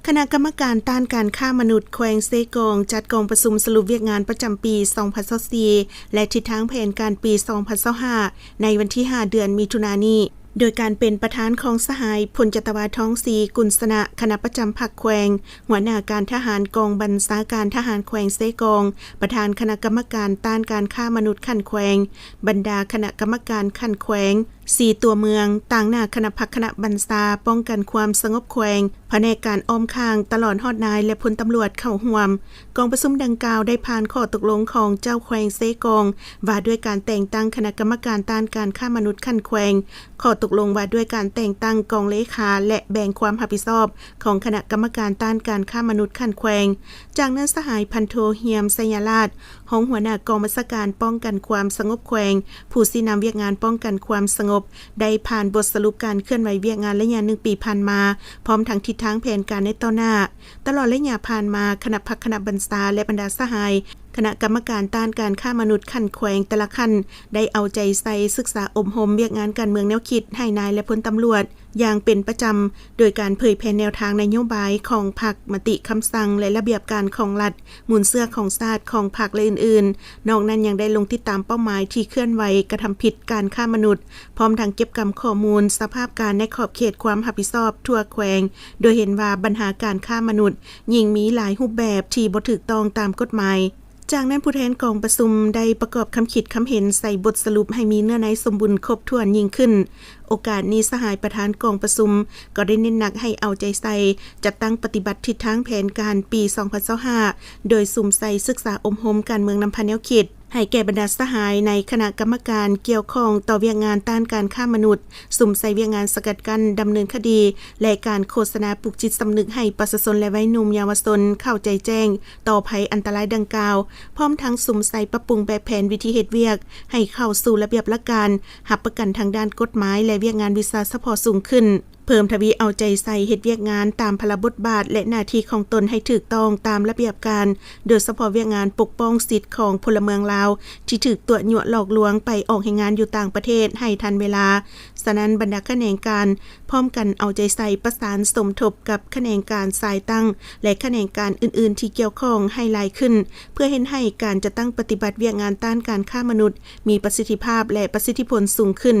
คณะกรรมการต้านการฆ่ามนุษย์แขวงเซกองจัดกองประชุมสรุปเวียกงานประจำปี 2024 และทิศทางแผนการปี 2025 ในวันที่ 5 เดือนมิถุนายนนี้โดยการเป็นประธานของสหายพลจตวาท้องศรีกุลสนะคณะประจำพรรคแขวงหัวหน้าการทหารกองบัญชาการทหารแขวงเซกองประธานคณะกรรมการต้านการฆ่ามนุษย์ขั้นแขวงบรรดาคณะกรรมการขั้นแขวง4ตัวเมืองต่างหน้าคณะพักคณะบัญชาป้องกันความสงบแขวงแผนกการอ้อมข้างตลอดฮอดนายและพลตำรวจเข้าร่วมกองประชุมดังกล่าวได้ผ่านข้อตกลงของเจ้าแขวงเซกองว่าด้วยการแต่งตั้งคณะกรรมการต้านการฆ่ามนุษย์ขั้นแขวงข้อตกลงว่าด้วยการแต่งตั้งกองเลขาและแบ่งความรับผิดชอบของคณะกรรมการต้านการฆ่ามนุษย์ขั้นแขวงจากนั้นสหายพันโทเฮียมไสยราชของหัวหน้ากองบัญชาการป้องกันความสงบแขวงผู้สินำเวียกงานป้องกันความสงบได้ผ่านบทสรุปการเคลื่อนไหวเวียกงานระยะ1 ปีผ่านมาพร้อมทั้งทิศทางแผนการในต่อหน้าตลอดระยะผ่านมาคณะพักคณะบัญชาและบรรดาสหายคณะกรรมการต้านการฆ่ามนุษย์ขั้นแขวงแต่ละขั้นได้เอาใจใส่ศึกษาอบรมเวียกงานการเมืองแนวคิดให้นายและพลตำรวจอย่างเป็นประจำโดยการเผยแพร่แนวทางนโยบายของพรรคมติคำสั่งและระเบียบการของรัฐมูลเสื้อของชาติของพรรคและอื่นๆนอกนั้นยังได้ลงติดตามเป้าหมายที่เคลื่อนไหวกระทำผิดการฆ่ามนุษย์พร้อมทั้งเก็บกำข้อมูลสภาพการในขอบเขตความรับผิดชอบทั่วแขวงโดยเห็นว่าปัญหาการฆ่ามนุษย์ยิ่งมีหลายรูปแบบที่บ่ถูกต้องตามกฎหมายจากนั้นผู้แทนกองประชุมได้ประกอบคำคิดคำเห็นใส่บทสรุปให้มีเนื้อในสมบูรณ์ครบถ้วนยิ่งขึ้นโอกาสนี้สหายประธานกองประชุมก็ได้เน้นหนักให้เอาใจใส่จัดตั้งปฏิบัติทิศทางแผนการปี 2025 โดยสุ่มใส่ศึกษาอบรมการเมืองนำพาแนวคิดให้แก่บรรดาสหายในคณะกรรมการเกี่ยวข้องต่อเวียกงานต้านการฆ่ามนุษย์สุ่มใส่เวียกงานสกัดกั้นดำเนินคดีและการโฆษณาปลุกจิตสำนึกให้ประชาชนและวัยหนุ่มเยาวชนเข้าใจแจ้งต่อภัยอันตรายดังกล่าวพร้อมทั้งสุ่มใส่ปรับปรุงแบบแผนวิธีเฮ็ดเวียกให้เข้าสู่ระเบียบหลักการรับประกันทางด้านกฎหมายและเวียกงานวิชาเฉพาะสูงขึ้นเพิ่มทวีเอาใจใส่เฮ็ดเวียกงานตามพระบทบาทและหน้าที่ของตนให้ถูกต้องตามระเบียบการโดยเฉพาะเวียกงานปกป้องสิทธิ์ของพลเมืองลาวที่ถูกตัวยั่วหลอกลวงไปออกให้งานอยู่ต่างประเทศให้ทันเวลาฉะนั้นบรรดาแขนงการพร้อมกันเอาใจใส่ประสานสมทบกับแขนงการสายตั้งและแขนงการอื่นๆที่เกี่ยวข้องให้หลายขึ้นเพื่อเห็นให้การจะตั้งปฏิบัติเวียกงานต้านการฆ่ามนุษย์มีประสิทธิภาพและประสิทธิผลสูงขึ้น